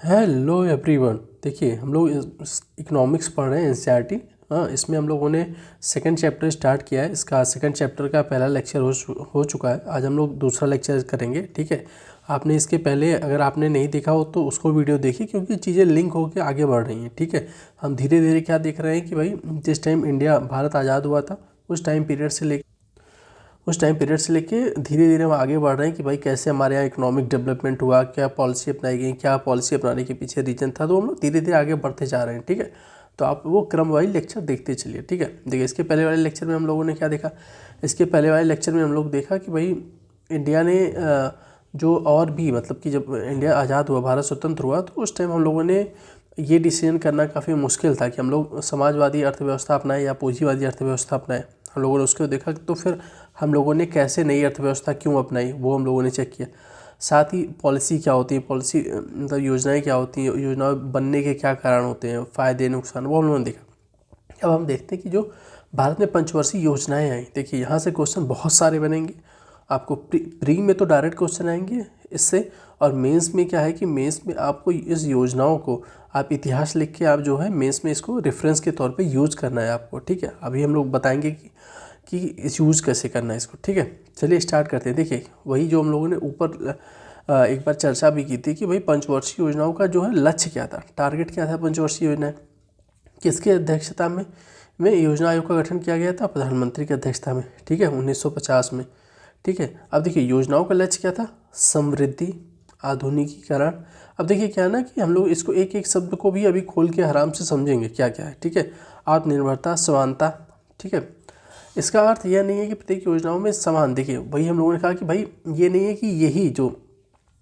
Hello everyone. देखिए हम लोग इकोनॉमिक्स पढ़ रहे हैं एनसीईआरटी। हाँ, इसमें हम लोगों ने सेकंड चैप्टर स्टार्ट किया है। इसका सेकंड चैप्टर का पहला लेक्चर हो चुका है। आज हम लोग दूसरा लेक्चर करेंगे। ठीक है, आपने इसके पहले अगर आपने नहीं देखा हो तो उसको वीडियो देखिए, क्योंकि चीज़ें लिंक होकर आगे बढ़ रही हैं। ठीक है, हम धीरे धीरे क्या देख रहे हैं कि भाई जिस टाइम भारत आज़ाद हुआ था उस टाइम पीरियड से लेके धीरे धीरे हम आगे बढ़ रहे हैं कि भाई कैसे हमारे यहाँ इकोनॉमिक डेवलपमेंट हुआ, क्या पॉलिसी अपनाई गई, क्या पॉलिसी अपनाने के पीछे रीजन था। तो हम लोग धीरे धीरे आगे बढ़ते जा रहे हैं। ठीक है, तो आप वो क्रम वाइज लेक्चर देखते चलिए। ठीक है, देखिए इसके पहले वाले लेक्चर में हम लोगों ने क्या देखा। इसके पहले वाले लेक्चर में हम लोग देखा कि भाई इंडिया ने जो और भी मतलब कि जब इंडिया आज़ाद हुआ, भारत स्वतंत्र हुआ, तो उस टाइम हम लोगों ने ये डिसीजन करना काफ़ी मुश्किल था कि हम लोग समाजवादी अर्थव्यवस्था अपनाएं या पूंजीवादी अर्थव्यवस्था अपनाएं। हम लोगों ने उसको देखा, तो फिर हम लोगों ने कैसे नई अर्थव्यवस्था क्यों अपनाई वो हम लोगों ने चेक किया। साथ ही पॉलिसी क्या होती है, पॉलिसी मतलब योजनाएं क्या होती हैं, योजना बनने के क्या कारण होते हैं, फ़ायदे नुकसान, वो हम लोगों ने देखा। अब हम देखते हैं कि जो भारत में पंचवर्षीय योजनाएं आई। देखिए यहाँ से क्वेश्चन बहुत सारे बनेंगे आपको। प्री में तो डायरेक्ट क्वेश्चन आएंगे इससे, और मेंस में क्या है कि मेंस में आपको इस योजनाओं को आप इतिहास लिख के आप जो है मेंस में इसको रेफरेंस के तौर पे यूज़ करना है आपको। ठीक है, अभी हम लोग बताएंगे कि इस यूज़ कैसे करना है इसको। ठीक है, चलिए स्टार्ट करते हैं। देखिए वही जो हम लोगों ने ऊपर एक बार चर्चा भी की थी कि भाई पंचवर्षीय योजनाओं का जो है लक्ष्य क्या था, टारगेट क्या था। पंचवर्षीय योजनाएं किसकी अध्यक्षता में योजना आयोग का गठन किया गया था, प्रधानमंत्री की अध्यक्षता में। ठीक है, 1950 में। ठीक है, अब देखिए योजनाओं का लक्ष्य क्या था, समृद्धि, आधुनिकीकरण। अब देखिए क्या है ना कि हम लोग इसको एक एक शब्द को भी अभी खोल के आराम से समझेंगे क्या क्या है। ठीक है, आत्मनिर्भरता, समानता। ठीक है, इसका अर्थ यह नहीं है कि प्रत्येक योजनाओं में समान। देखिए वही हम लोगों ने कहा कि भाई ये नहीं है कि यही जो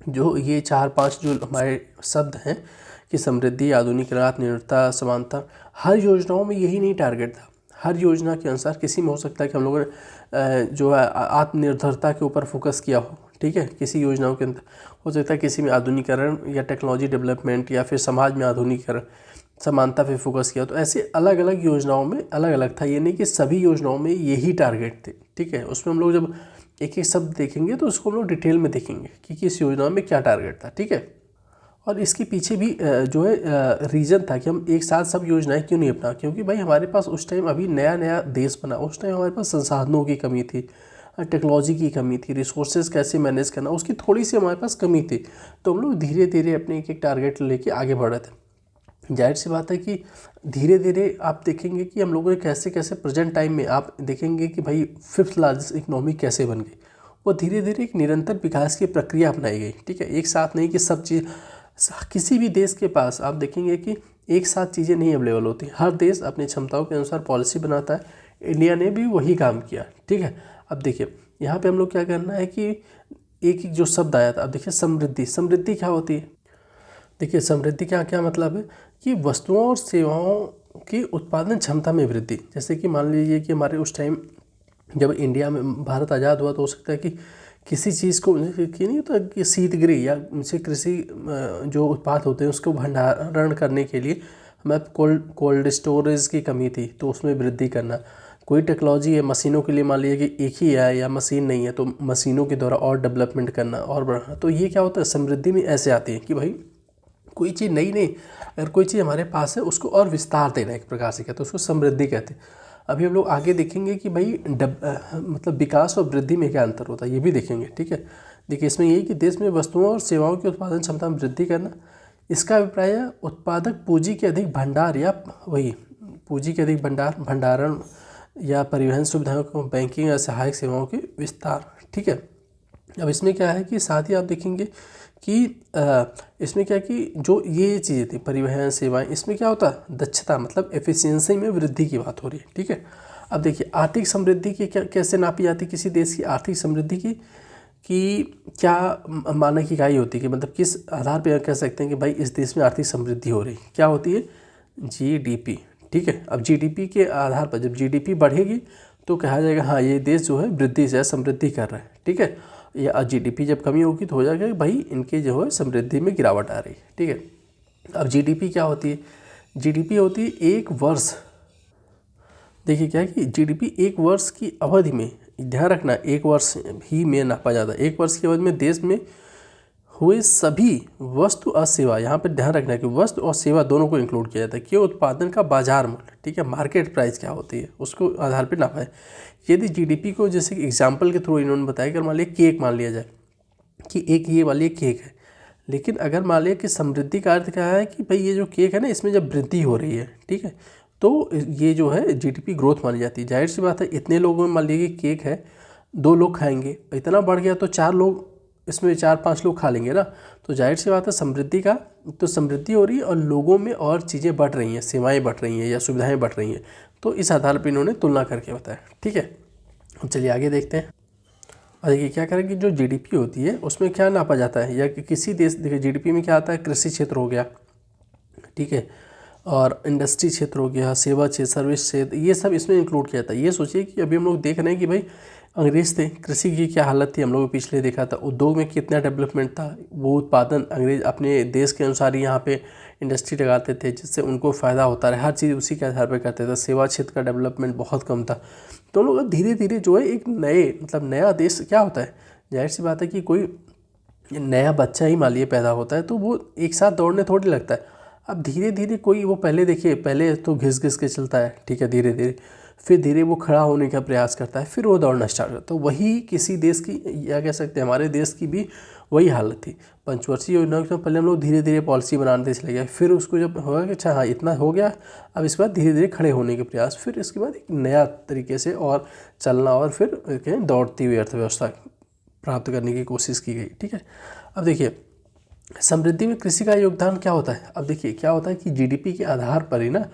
जो ये 4-5 जो हमारे शब्द हैं कि समृद्धि, आधुनिकीकरण, आत्मनिर्भरता, समानता, हर योजनाओं में यही नहीं टारगेट था। हर योजना के अनुसार किसी में हो सकता है कि हम लोगों ने जो है आत्मनिर्भरता के ऊपर फोकस किया हो। ठीक है, किसी योजनाओं के अंदर हो सकता है किसी में आधुनिकीकरण या टेक्नोलॉजी डेवलपमेंट या फिर समाज में आधुनिकीकरण, समानता पे फोकस किया। तो ऐसे अलग अलग योजनाओं में अलग अलग था, ये नहीं कि सभी योजनाओं में यही टारगेट थे। ठीक है, उसमें हम लोग जब एक एक शब्द देखेंगे तो उसको हम लोग डिटेल में देखेंगे कि किस योजना में क्या टारगेट था। ठीक है, और इसके पीछे भी जो है रीज़न था कि हम एक साथ सब योजनाएं क्यों नहीं अपना, क्योंकि भाई हमारे पास उस टाइम अभी नया नया देश बना, उस टाइम हमारे पास संसाधनों की कमी थी, टेक्नोलॉजी की कमी थी, रिसोर्सेज कैसे मैनेज करना उसकी थोड़ी सी हमारे पास कमी थी। तो हम लोग धीरे धीरे अपने एक एक टारगेट लेके आगे बढ़ रहे थे। जाहिर सी बात है कि धीरे धीरे आप देखेंगे कि हम लोगों ने कैसे कैसे प्रेजेंट टाइम में आप देखेंगे कि भाई 5th लार्जेस्ट इकोनॉमी कैसे बन गई। वो धीरे धीरे एक निरंतर विकास की प्रक्रिया अपनाई गई। ठीक है, एक साथ नहीं कि सब चीज़, किसी भी देश के पास आप देखेंगे कि एक साथ चीज़ें नहीं अवेलेबल होती। हर देश अपनी क्षमताओं के अनुसार पॉलिसी बनाता है। इंडिया ने भी वही काम किया। ठीक है, अब देखिए यहाँ पे हम लोग क्या करना है कि एक एक जो शब्द आया था। अब देखिए समृद्धि, समृद्धि क्या होती है। देखिए समृद्धि क्या क्या मतलब है कि वस्तुओं और सेवाओं की उत्पादन क्षमता में वृद्धि। जैसे कि मान लीजिए कि हमारे उस टाइम जब इंडिया में भारत आज़ाद हुआ तो हो सकता है कि किसी चीज़ को कि नहीं होता कि शीतगृह या उनसे कृषि जो उत्पाद होते हैं उसको भंडारण करने के लिए हमें कोल्ड स्टोरेज की कमी थी, तो उसमें वृद्धि करना। कोई टेक्नोलॉजी है, मशीनों के लिए मान लीजिए कि एक ही है या मशीन नहीं है, तो मशीनों के द्वारा और डेवलपमेंट करना और बढ़ाना। तो ये क्या होता है, समृद्धि में ऐसे आती है कि भाई कोई चीज़ नई नहीं, अगर कोई चीज़ हमारे पास है उसको और विस्तार देना, एक प्रकार से कहते हैं उसको समृद्धि कहते हैं। अभी हम लोग आगे देखेंगे कि भाई मतलब विकास और वृद्धि में क्या अंतर होता है, ये भी देखेंगे। ठीक है, देखिए इसमें यही कि देश में वस्तुओं और सेवाओं की उत्पादन क्षमता में वृद्धि करना। इसका अभिप्राय है उत्पादक पूंजी के अधिक भंडार या वही पूंजी के अधिक भंडारण या परिवहन सुविधाओं को, बैंकिंग या सहायक सेवाओं के विस्तार। ठीक है, अब इसमें क्या है कि साथ ही आप देखेंगे कि इसमें क्या है कि जो ये चीज़ें थी परिवहन सेवाएं, इसमें क्या होता है दक्षता मतलब एफिशिएंसी में वृद्धि की बात हो रही है। ठीक है, अब देखिए आर्थिक समृद्धि की क्या कैसे नापी जाती है, किसी देश की आर्थिक समृद्धि की कि क्या मानक इकाई होती है कि मतलब किस आधार पर कह सकते हैं कि भाई इस देश में आर्थिक समृद्धि हो रही है, क्या होती है, जीडीपी। ठीक है, अब जीडीपी के आधार पर जब जीडीपी बढ़ेगी तो कहा जाएगा हाँ ये देश जो है वृद्धि से समृद्धि कर रहा है। ठीक है, या जीडीपी जब कमी होगी तो हो जाएगा कि भाई इनके जो है समृद्धि में गिरावट आ रही है। ठीक है, अब जीडीपी क्या होती है, जीडीपी होती है एक वर्ष। देखिए क्या है कि जीडीपी एक वर्ष की अवधि में, ध्यान रखना एक वर्ष ही में नापा जाता है, एक वर्ष की अवधि में देश में हुए सभी वस्तु और सेवा, यहाँ पे ध्यान रखना है कि वस्तु और सेवा दोनों को इंक्लूड किया जाता है कि उत्पादन का बाजार मूल्य, ठीक है, मार्केट प्राइस क्या होती है उसको आधार पर नापा है। यदि जीडीपी को जैसे एग्जाम्पल के थ्रू इन्होंने बताया कि मान लिया केक मान लिया जाए कि एक ये वाली केक है, लेकिन अगर मान लिया कि समृद्धि का अर्थ क्या है कि भाई ये जो केक है ना इसमें जब वृद्धि हो रही है, ठीक है, तो ये जो है जीडीपी ग्रोथ मानी जाती है। जाहिर सी बात है इतने लोगों में मान लीजिए कि केक है 2 लोग खाएंगे, इतना बढ़ गया तो 4 लोग इसमें 4-5 लोग खा लेंगे ना, तो जाहिर सी बात है समृद्धि का तो समृद्धि हो रही है और लोगों में और चीज़ें बढ़ रही हैं, सेवाएँ बढ़ रही हैं या सुविधाएँ बढ़ रही हैं। तो इस आधार पर इन्होंने तुलना करके बताया, ठीक है। अब चलिए आगे देखते हैं। और देखिए क्या करें कि जो जीडीपी होती है उसमें क्या नापा जाता है या कि किसी देश, देखिए जीडीपी में क्या आता है, कृषि क्षेत्र हो गया, ठीक है, और इंडस्ट्री क्षेत्र हो गया, सेवा क्षेत्र, सर्विस क्षेत्र, ये सब इसमें इंक्लूड किया जाता है। ये सोचिए कि अभी हम लोग देख रहे हैं कि भाई अंग्रेज़ थे, कृषि की क्या हालत थी हम लोगों ने पिछले देखा था, उद्योग में कितना डेवलपमेंट था, वो उत्पादन अंग्रेज़ अपने देश के अनुसार ही यहाँ पे इंडस्ट्री लगाते थे जिससे उनको फ़ायदा होता रहा, हर चीज़ उसी के आधार पर करते थे। सेवा क्षेत्र का डेवलपमेंट बहुत कम था। तो लोग धीरे धीरे जो है एक नए मतलब नया देश क्या होता है, जाहिर सी बात है कि कोई नया बच्चा ही मान लीजिए पैदा होता है तो वो एक साथ दौड़ने थोड़ी लगता है। अब धीरे धीरे कोई वो पहले देखिए पहले तो घिस घिस के चलता है, ठीक है, धीरे धीरे फिर धीरे वो खड़ा होने का प्रयास करता है, फिर वो दौड़ना स्टार्ट करता है। तो वही किसी देश की या कह सकते हैं हमारे देश की भी वही हालत थी। पंचवर्षीय योजना के पहले हम लोग धीरे धीरे पॉलिसी बनाते चले गए, फिर उसको जब होगा कि अच्छा हाँ इतना हो गया, अब इसके बाद धीरे धीरे खड़े होने के प्रयास, फिर इसके बाद एक नया तरीके से और चलना और फिर दौड़ती हुई अर्थव्यवस्था प्राप्त करने की कोशिश की गई, ठीक है। अब देखिए समृद्धि में कृषि का योगदान क्या होता है। अब देखिए क्या होता है कि जीडीपी के आधार पर ही ना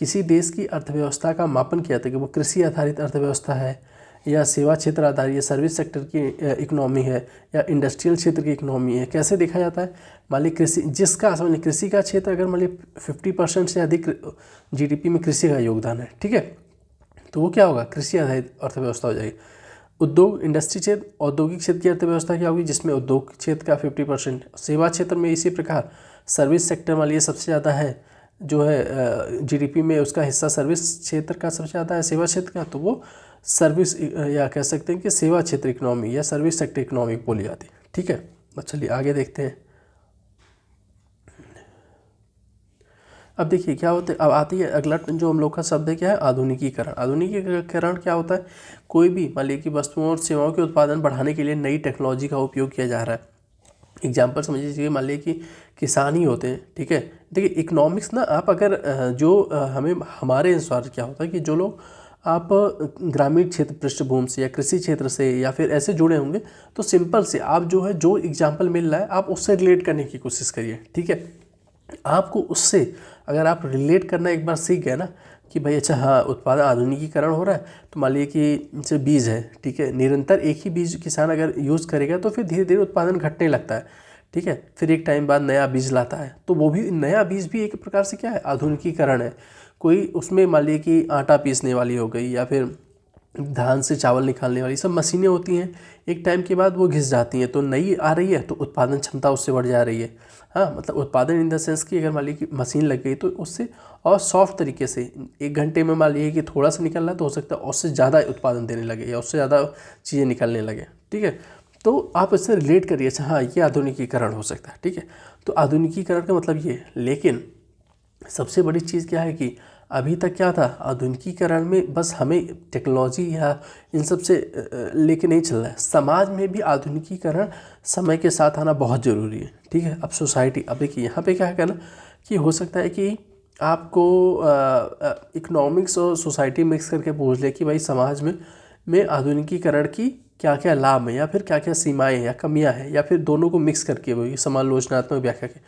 किसी देश की अर्थव्यवस्था का मापन किया जाता है कि वो कृषि आधारित अर्थव्यवस्था है या सेवा क्षेत्र आधारित या सर्विस सेक्टर की इकोनॉमी है या इंडस्ट्रियल क्षेत्र की इकोनॉमी है। कैसे देखा जाता है, मान लीजिए कृषि जिसका समझ कृषि का क्षेत्र अगर मान लीजिए 50% से अधिक जीडीपी में कृषि का योगदान है, ठीक है, तो वो क्या होगा, कृषि आधारित अर्थव्यवस्था हो जाएगी। उद्योग इंडस्ट्री क्षेत्र औद्योगिक क्षेत्र की अर्थव्यवस्था क्या होगी, जिसमें उद्योग क्षेत्र का 50%, सेवा क्षेत्र में इसी प्रकार सर्विस सेक्टर वाली सबसे ज़्यादा है जो है जीडीपी में उसका हिस्सा सर्विस क्षेत्र का सबसे ज़्यादा है सेवा क्षेत्र का, तो वो सर्विस या कह सकते हैं कि सेवा क्षेत्र इकोनॉमी या सर्विस सेक्टर इकोनॉमी बोली जाती है, ठीक है। चलिए आगे देखते हैं। अब देखिए क्या होता है, अब आती है अगला जो हम लोग का शब्द है क्या है, आधुनिकीकरण। आधुनिकीकरण क्या होता है, कोई भी मान लीजिए कि वस्तुओं और सेवाओं के उत्पादन बढ़ाने के लिए नई टेक्नोलॉजी का उपयोग किया जा रहा है। एग्जाम्पल समझ लीजिए मान लीजिए कि किसान ही होते हैं, ठीक है। देखिए इकोनॉमिक्स ना आप अगर हमें हमारे अनुसार क्या होता है कि जो लोग आप ग्रामीण क्षेत्र पृष्ठभूमि से या कृषि क्षेत्र से या फिर ऐसे जुड़े होंगे तो सिंपल से आप जो है जो एग्जाम्पल मिल रहा है आप उससे रिलेट करने की कोशिश करिए, ठीक है। आपको उससे अगर आप रिलेट करना एक बार सीख गए ना कि भाई अच्छा हाँ उत्पादन आधुनिकीकरण हो रहा है, तो मान लीजिए कि जैसे बीज है, ठीक है, निरंतर एक ही बीज किसान अगर यूज़ करेगा तो फिर धीरे धीरे उत्पादन घटने लगता है, ठीक है। फिर एक टाइम बाद नया बीज लाता है, तो वो भी नया बीज भी एक प्रकार से क्या है, आधुनिकीकरण है। कोई उसमें मान लीजिए कि आटा पीसने वाली हो गई या फिर धान से चावल निकालने वाली सब मशीनें होती हैं, एक टाइम के बाद वो घिस जाती हैं, तो नई आ रही है तो उत्पादन क्षमता उससे बढ़ जा रही है। हाँ मतलब उत्पादन इन द सेंस कि अगर मान लीजिए कि मशीन लग गई तो उससे और सॉफ्ट तरीके से 1 घंटे में मान लीजिए कि थोड़ा सा निकल रहा है तो हो सकता है उससे ज़्यादा उत्पादन देने लगे या उससे ज़्यादा चीज़ें निकलने लगे, ठीक है। तो आप इससे रिलेट करिए, अच्छा हाँ ये आधुनिकीकरण हो सकता है, ठीक है। तो आधुनिकीकरण का मतलब ये, लेकिन सबसे बड़ी चीज़ क्या है कि अभी तक क्या था, आधुनिकीकरण में बस हमें टेक्नोलॉजी या इन सब से लेके नहीं चल रहा है, समाज में भी आधुनिकीकरण समय के साथ आना बहुत ज़रूरी है, ठीक है। अब सोसाइटी, अब देखिए यहाँ पे क्या है ना कि हो सकता है कि आपको इकोनॉमिक्स और सोसाइटी मिक्स करके पूछ ले कि भाई समाज में आधुनिकीकरण की क्या क्या लाभ है या फिर क्या क्या सीमाएँ हैं या कमियाँ हैं, या फिर दोनों को मिक्स करके वही समालोचनात्मक व्याख्या के,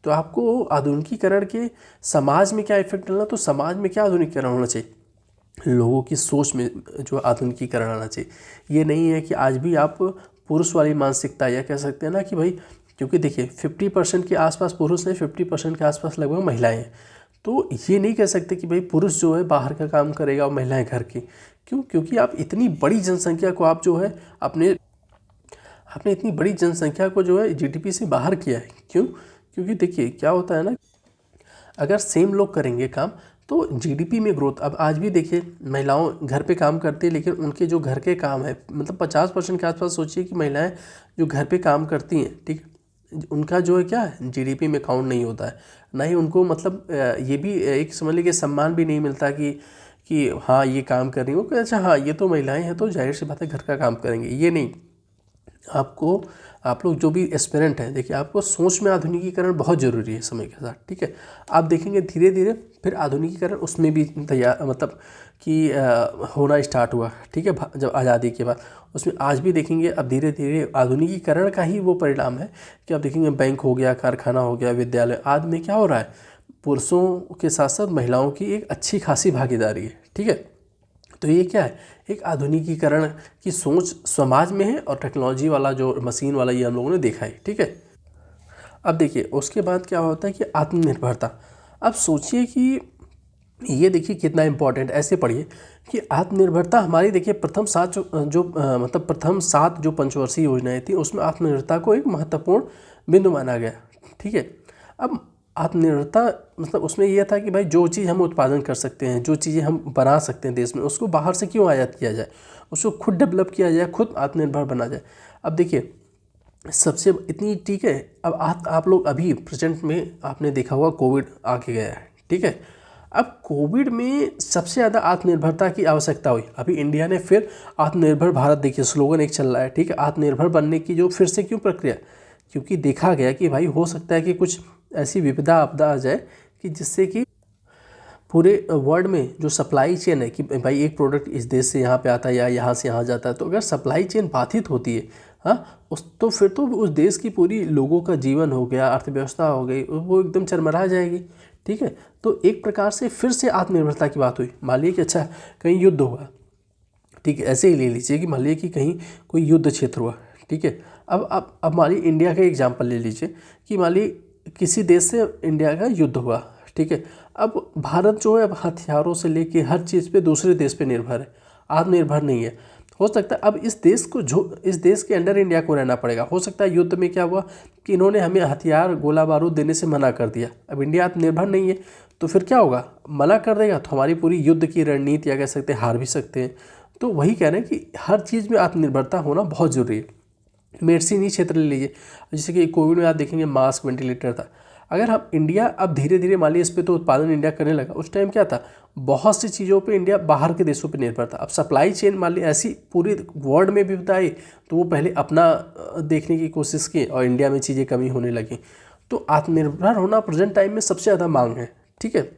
तो आपको आधुनिकीकरण के समाज में क्या इफेक्ट डालना, तो समाज में क्या आधुनिकीकरण होना चाहिए, लोगों की सोच में जो आधुनिकीकरण आना चाहिए। ये नहीं है कि आज भी आप पुरुष वाली मानसिकता या कह सकते हैं ना कि भाई, क्योंकि देखिए 50% के आसपास पुरुष हैं, 50% के आसपास लगभग महिलाएं हैं, तो ये नहीं कह सकते कि भाई पुरुष जो है बाहर का काम करेगा और महिलाएं घर की। क्यों, क्योंकि आप इतनी बड़ी जनसंख्या को आप जो है आपने इतनी बड़ी जनसंख्या को जो है जीडीपी से बाहर किया है। क्यों, क्योंकि देखिए क्या होता है ना, अगर सेम लोग करेंगे काम तो जीडीपी में ग्रोथ। अब आज भी देखिए महिलाओं घर पे काम करती है, लेकिन उनके जो घर के काम है मतलब 50% के आसपास सोचिए कि महिलाएं जो घर पे काम करती हैं, ठीक, उनका जो है क्या है जीडीपी में काउंट नहीं होता है, ना ही उनको मतलब ये भी एक समझ लीजिए सम्मान भी नहीं मिलता कि हाँ ये काम कर रही हो, अच्छा हाँ ये तो महिलाएं हैं तो जाहिर सी बात है घर का काम करेंगे, ये नहीं। आपको आप लोग जो भी एस्पिरेंट हैं, देखिए आपको सोच में आधुनिकीकरण बहुत ज़रूरी है समय के साथ, ठीक है। आप देखेंगे धीरे धीरे फिर आधुनिकीकरण उसमें भी तैयार मतलब कि होना स्टार्ट हुआ, ठीक है, जब आज़ादी के बाद। उसमें आज भी देखेंगे अब धीरे धीरे आधुनिकीकरण का ही वो परिणाम है कि आप देखेंगे बैंक हो गया, कारखाना हो गया, विद्यालय आदि में क्या हो रहा है, पुरुषों के साथ साथ महिलाओं की एक अच्छी खासी भागीदारी है, ठीक है। तो ये क्या है, एक आधुनिकीकरण की सोच समाज में है और टेक्नोलॉजी वाला जो मशीन वाला ये हम लोगों ने देखा है, ठीक है। अब देखिए उसके बाद क्या होता है कि आत्मनिर्भरता। अब सोचिए कि ये देखिए कितना इम्पोर्टेंट, ऐसे पढ़िए कि आत्मनिर्भरता हमारी देखिए प्रथम 7 मतलब प्रथम 7 जो पंचवर्षीय योजनाएं थी उसमें आत्मनिर्भरता को एक महत्वपूर्ण बिंदु माना गया, ठीक है। अब आत्मनिर्भरता मतलब उसमें यह था कि भाई जो चीज़ हम उत्पादन कर सकते हैं, जो चीज़ें हम बना सकते हैं देश में, उसको बाहर से क्यों आयात किया जाए, उसको खुद डेवलप किया जाए, खुद आत्मनिर्भर बना जाए। अब देखिए सबसे इतनी, ठीक है। अब आप लोग अभी प्रेजेंट में आपने देखा होगा कोविड आके गया है, ठीक है। अब कोविड में सबसे ज़्यादा आत्मनिर्भरता की आवश्यकता हुई। अभी इंडिया ने फिर आत्मनिर्भर भारत, देखिए स्लोगन एक चल रहा है, ठीक है, आत्मनिर्भर बनने की जो फिर से क्यों प्रक्रिया, क्योंकि देखा गया कि भाई हो सकता है कि कुछ ऐसी विपदा आपदा आ जाए कि जिससे कि पूरे वर्ल्ड में जो सप्लाई चेन है कि भाई एक प्रोडक्ट इस देश से यहाँ पे आता है या यहाँ से यहाँ जाता है, तो अगर सप्लाई चेन बाधित होती है, हाँ, तो फिर तो उस देश की पूरी लोगों का जीवन हो गया, अर्थव्यवस्था हो गई, वो एकदम चरमरा जाएगी, ठीक है। तो एक प्रकार से फिर से आत्मनिर्भरता की बात हुई। मान लीजिए कि अच्छा कहीं युद्ध हुआ, ठीक है, ऐसे ही ले लीजिए कि मान लीजिए कि कहीं कोई युद्ध क्षेत्र हुआ, ठीक है। अब मान लीजिए इंडिया का एग्जाम्पल ले लीजिए कि मान लीजिए किसी देश से इंडिया का युद्ध हुआ, ठीक है। अब भारत जो है अब हथियारों से लेके हर चीज़ पे दूसरे देश पे निर्भर है, आत्मनिर्भर नहीं है। हो सकता है अब इस देश के अंडर इंडिया को रहना पड़ेगा। हो सकता है युद्ध में क्या हुआ कि इन्होंने हमें हथियार गोला बारूद देने से मना कर दिया, अब इंडिया आत्मनिर्भर नहीं है, तो फिर क्या होगा, मना कर देगा तो हमारी पूरी युद्ध की रणनीति या कह सकते हैं हार भी सकते हैं। तो वही कह रहे हैं कि हर चीज़ में आत्मनिर्भरता होना बहुत ज़रूरी है। मेडिसिन ही क्षेत्र ले लीजिए, जैसे कि कोविड में आप देखेंगे मास्क, वेंटिलेटर था। अगर हम इंडिया अब धीरे धीरे मान लीजिए इस पर तो उत्पादन इंडिया करने लगा, उस टाइम क्या था, बहुत सी चीज़ों पे इंडिया बाहर के देशों पे निर्भर था। अब सप्लाई चेन मान ली ऐसी पूरी वर्ल्ड में भी बताई, तो वो पहले अपना देखने की कोशिश की और इंडिया में चीज़ें कमी होने लगी। तो आत्मनिर्भर होना प्रेजेंट टाइम में सबसे ज़्यादा मांग है, ठीक है,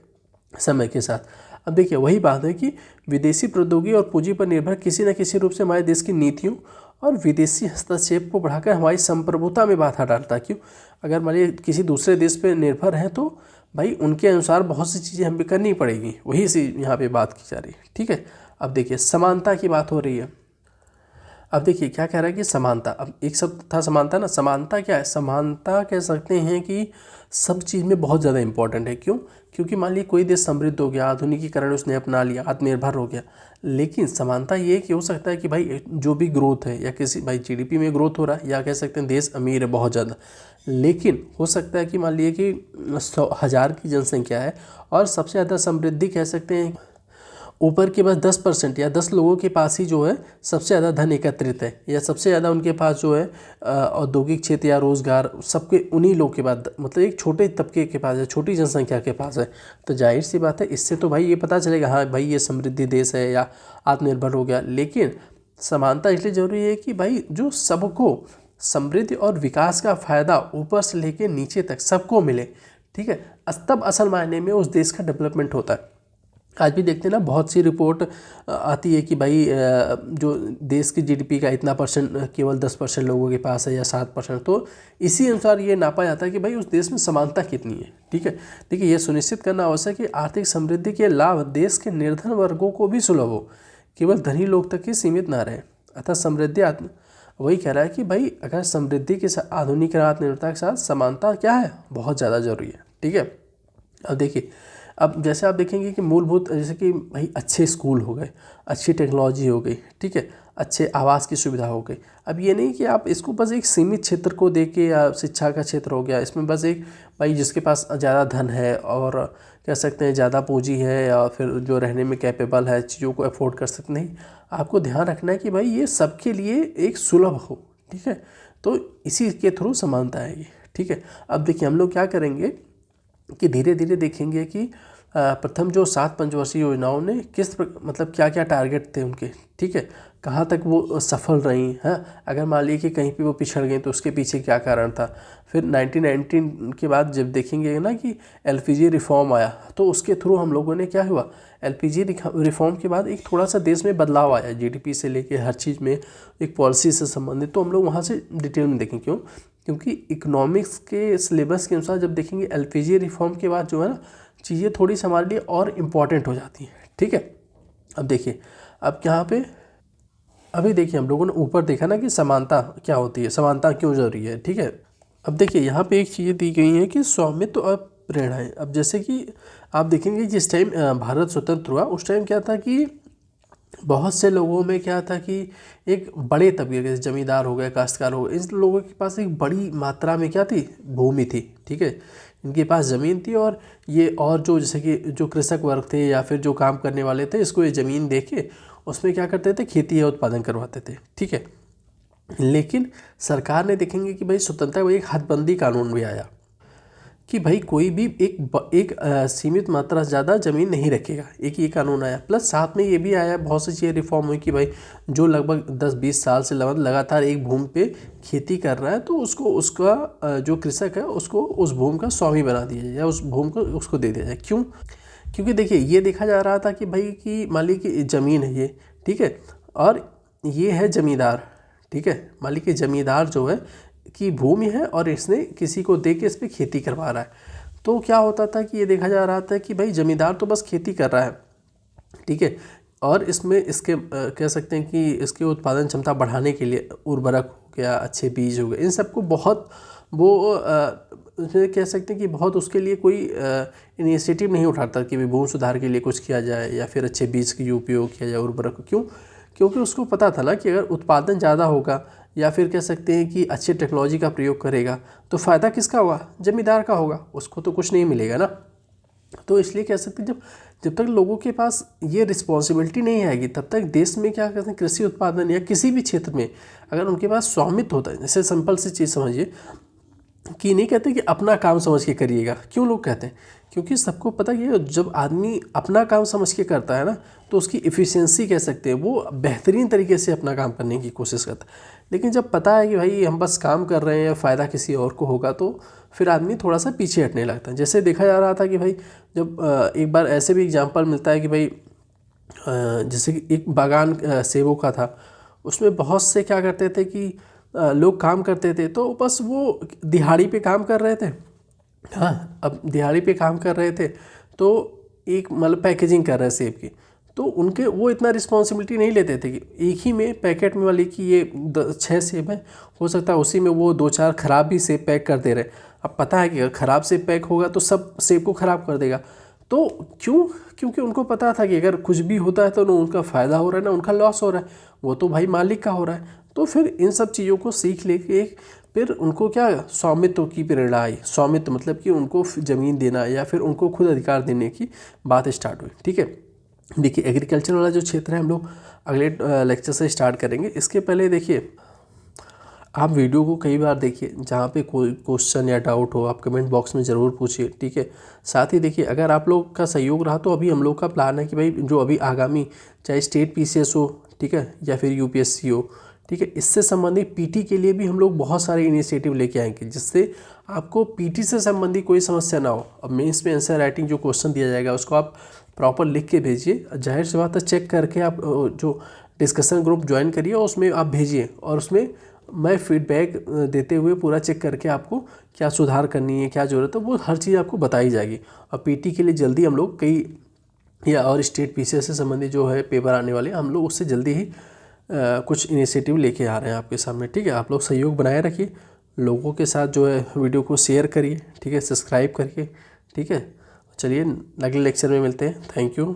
समय के साथ। अब देखिए वही बात है कि विदेशी प्रौद्योगिकी और पूंजी पर निर्भर किसी न किसी रूप से हमारे देश की नीतियों और विदेशी हस्तक्षेप को बढ़ाकर हमारी संप्रभुता में बाधा डालता है। क्यों, अगर मान लीजिए किसी दूसरे देश पे निर्भर हैं तो भाई उनके अनुसार बहुत सी चीज़ें हमें करनी पड़ेगी, वही सी यहाँ पे बात की जा रही है, ठीक है। अब देखिए समानता की बात हो रही है। अब देखिए क्या कह रहा है कि समानता, अब एक शब्द था समानता ना, समानता क्या है, समानता कह सकते हैं कि सब चीज़ में बहुत ज़्यादा इंपॉर्टेंट है। क्यों, क्योंकि मान लीजिए कोई देश समृद्ध हो गया, आधुनिकीकरण उसने अपना लिया, आत्मनिर्भर हो गया, लेकिन समानता ये कि हो सकता है कि भाई जो भी ग्रोथ है या किसी भाई जीडीपी में ग्रोथ हो रहा है या कह सकते हैं देश अमीर है बहुत ज़्यादा, लेकिन हो सकता है कि मान लीजिए कि 100,000 की जनसंख्या है और सबसे ज़्यादा समृद्धि कह सकते हैं ऊपर के बस 10% या 10 लोगों के पास ही जो है सबसे ज़्यादा धन एकत्रित है, या सबसे ज़्यादा उनके पास जो है औद्योगिक क्षेत्र या रोज़गार सबके उन्हीं लोगों के पास, मतलब एक छोटे तबके के पास है, छोटी जनसंख्या के पास है। तो जाहिर सी बात है इससे तो भाई ये पता चलेगा हाँ भाई ये समृद्धि देश है या आत्मनिर्भर हो गया। लेकिन समानता इसलिए जरूरी है कि भाई जो सबको समृद्धि और विकास का फ़ायदा ऊपर से लेके नीचे तक सबको मिले, ठीक है, तब असल मायने में उस देश का डेवलपमेंट होता है। आज भी देखते हैं ना बहुत सी रिपोर्ट आती है कि भाई जो देश की जीडीपी का इतना परसेंट केवल 10% लोगों के पास है या 7%, तो इसी अनुसार ये नापा जाता है कि भाई उस देश में समानता कितनी है, ठीक है। देखिए ये सुनिश्चित करना आवश्यक है कि आर्थिक समृद्धि के लाभ देश के निर्धन वर्गों को भी सुलभ हो, केवल धनी लोग तक ही सीमित ना रहे। अतः समृद्धि वही कह रहा है कि भाई अगर समृद्धि के साथ आधुनिकीकरण आत्मनिर्भरता के साथ समानता क्या है, बहुत ज़्यादा जरूरी है, ठीक है। अब देखिए अब जैसे आप देखेंगे कि मूलभूत जैसे कि भाई अच्छे स्कूल हो गए, अच्छी टेक्नोलॉजी हो गई, ठीक है, अच्छे आवास की सुविधा हो गई। अब ये नहीं कि आप इसको बस एक सीमित क्षेत्र को दे के, या शिक्षा का क्षेत्र हो गया इसमें बस एक भाई जिसके पास ज़्यादा धन है और कह सकते हैं ज़्यादा पूंजी है या फिर जो रहने में कैपेबल है, चीज़ों को अफोर्ड कर सकते, नहीं, आपको ध्यान रखना है कि भाई ये सबके लिए एक सुलभ हो, ठीक है। तो इसी के थ्रू समानता आएगी, ठीक है। अब देखिए हम लोग क्या करेंगे कि धीरे धीरे देखेंगे कि प्रथम जो 7 पंचवर्षीय योजनाओं ने मतलब क्या क्या टारगेट थे उनके, ठीक है, कहाँ तक वो सफल रही हैं। अगर मान लीजिए कि कहीं पे वो पिछड़ गई तो उसके पीछे क्या कारण था। फिर 1919 के बाद जब देखेंगे ना कि एलपीजी रिफॉर्म आया, तो उसके थ्रू हम लोगों ने क्या हुआ, एलपीजी रिफॉर्म के बाद एक थोड़ा सा देश में बदलाव आया, जीडीपी से लेके हर चीज़ में, एक पॉलिसी से संबंधित। तो हम लोग वहाँ से डिटेल में देखें, क्यों, क्योंकि इकोनॉमिक्स के सिलेबस के अनुसार जब देखेंगे एलपीजी रिफॉर्म के बाद जो है ना चीज़ें थोड़ी सी हमारे लिए और इम्पॉर्टेंट हो जाती हैं, ठीक है। अब देखिए, अब यहाँ पे अभी देखिए हम लोगों ने ऊपर देखा ना कि समानता क्या होती है, समानता क्यों जरूरी है, ठीक है। अब देखिए यहाँ पे एक चीज़ दी गई है कि स्वामित्व और प्रेरणाएं। अब जैसे कि आप देखेंगे जिस टाइम भारत स्वतंत्र हुआ उस टाइम क्या था कि बहुत से लोगों में क्या था कि एक बड़े तबके के जमींदार हो गए, काश्तकार हो गए, इन लोगों के पास एक बड़ी मात्रा में क्या थी, भूमि थी, ठीक है, इनके पास ज़मीन थी। और ये और जो जैसे कि जो कृषक वर्ग थे या फिर जो काम करने वाले थे, इसको ये ज़मीन दे के उसमें क्या करते थे, खेती या उत्पादन करवाते थे, ठीक है। लेकिन सरकार ने देखेंगे कि भाई स्वतंत्रता में एक हदबंदी कानून भी आया कि भाई कोई भी एक सीमित मात्रा से ज़्यादा ज़मीन नहीं रखेगा, एक ये कानून आया। प्लस साथ में ये भी आया, बहुत सी चीज़ें रिफॉर्म हुई कि भाई जो लगभग 10-20 साल से लगातार एक भूमि पे खेती कर रहा है तो उसको उसका जो कृषक है उसको उस भूमि का स्वामी बना दिया जाए या उस भूमि को उसको दे दिया जाए। क्यों, क्योंकि देखिए ये देखा जा रहा था कि भाई कि मालिक की ज़मीन है ये, ठीक है, और ये है ज़मींदार, ठीक है, मालिक की ज़मींदार जो है की भूमि है और इसने किसी को दे के इस पर खेती करवा रहा है। तो क्या होता था कि ये देखा जा रहा था कि भाई ज़मींदार तो बस खेती कर रहा है, ठीक है, और इसमें इसके कह सकते हैं कि इसके उत्पादन क्षमता बढ़ाने के लिए उर्वरक हो गया, अच्छे बीज हो गए, इन सबको बहुत वो कह सकते हैं कि बहुत उसके लिए कोई इनिशिएटिव नहीं उठाता कि भूमि सुधार के लिए कुछ किया जाए या फिर अच्छे बीज की उपयोग किया जाए, उर्वरक। क्यों, क्योंकि उसको पता था ना कि अगर उत्पादन ज़्यादा होगा या फिर कह सकते हैं कि अच्छी टेक्नोलॉजी का प्रयोग करेगा तो फ़ायदा किसका होगा, ज़मींदार का होगा, उसको तो कुछ नहीं मिलेगा ना। तो इसलिए कह सकते हैं जब तक लोगों के पास ये रिस्पॉन्सिबिलिटी नहीं आएगी तब तक देश में क्या कहते हैं कृषि उत्पादन या किसी भी क्षेत्र में अगर उनके पास स्वामित्व होता है, जैसे सिंपल सी चीज़ समझिए कि नहीं कहते कि अपना काम समझ के करिएगा। क्यों लोग कहते हैं, क्योंकि सबको पता कि जब आदमी अपना काम समझ के करता है ना तो उसकी इफ़िशियंसी कह सकते हैं वो बेहतरीन तरीके से अपना काम करने की कोशिश करता है। लेकिन जब पता है कि भाई हम बस काम कर रहे हैं, फ़ायदा किसी और को होगा, तो फिर आदमी थोड़ा सा पीछे हटने लगता है। जैसे देखा जा रहा था कि भाई जब एक बार ऐसे भी एग्जाम्पल मिलता है कि भाई जैसे कि एक बागान सेबों का था, उसमें बहुत से क्या करते थे कि लोग काम करते थे तो बस वो दिहाड़ी पे काम कर रहे थे। हाँ, अब दिहाड़ी पे काम कर रहे थे तो एक मतलब पैकेजिंग कर रहे हैं सेब की, तो उनके वो इतना रिस्पॉन्सिबिलिटी नहीं लेते थे कि एक ही में पैकेट में वाली कि ये 6 सेब है, हो सकता है उसी में वो 2-4 ख़राब भी सेब पैक कर दे रहे। अब पता है कि अगर ख़राब सेब पैक होगा तो सब सेब को ख़राब कर देगा। तो क्यों, क्योंकि उनको पता था कि अगर कुछ भी होता है तो ना उनका फ़ायदा हो रहा है ना उनका लॉस हो रहा है, वो तो भाई मालिक का हो रहा है। तो फिर इन सब चीज़ों को सीख लेके फिर उनको क्या स्वामित्व की प्रेरणा आई। स्वामित्व मतलब कि उनको ज़मीन देना या फिर उनको खुद अधिकार देने की बात स्टार्ट हुई, ठीक है। देखिए एग्रीकल्चर वाला जो क्षेत्र है हम लोग अगले लेक्चर से स्टार्ट करेंगे। इसके पहले देखिए आप वीडियो को कई बार देखिए, जहाँ पे कोई क्वेश्चन या डाउट हो आप कमेंट बॉक्स में ज़रूर पूछिए, ठीक है। साथ ही देखिए अगर आप लोग का सहयोग रहा तो अभी हम लोग का प्लान है कि भाई जो अभी आगामी चाहे स्टेट पीसीएस हो, ठीक है, या फिर यूपीएससी हो, ठीक है, इससे संबंधित पीटी के लिए भी हम लोग बहुत सारे इनिशिएटिव लेके आएंगे जिससे आपको पीटी से संबंधित कोई समस्या ना हो। अब मेंस में आंसर राइटिंग जो क्वेश्चन दिया जाएगा उसको आप प्रॉपर लिख के भेजिए, जाहिर सी बात है चेक करके आप जो डिस्कशन ग्रुप ज्वाइन करिए और उसमें आप भेजिए, और उसमें मैं फीडबैक देते हुए पूरा चेक करके आपको क्या सुधार करनी है, क्या ज़रूरत है, वो हर चीज़ आपको बताई जाएगी। और पीटी के लिए जल्दी हम लोग कई या और स्टेट पीसीएस से संबंधित जो है पेपर आने वाले हम लोग उससे जल्दी ही कुछ इनिशिएटिव लेके आ रहे हैं आपके सामने, ठीक है। आप लोग सहयोग बनाए रखिए, लोगों के साथ जो है वीडियो को शेयर करिए, ठीक है, सब्सक्राइब करिए, ठीक है। चलिए अगले लेक्चर में मिलते हैं। Thank you.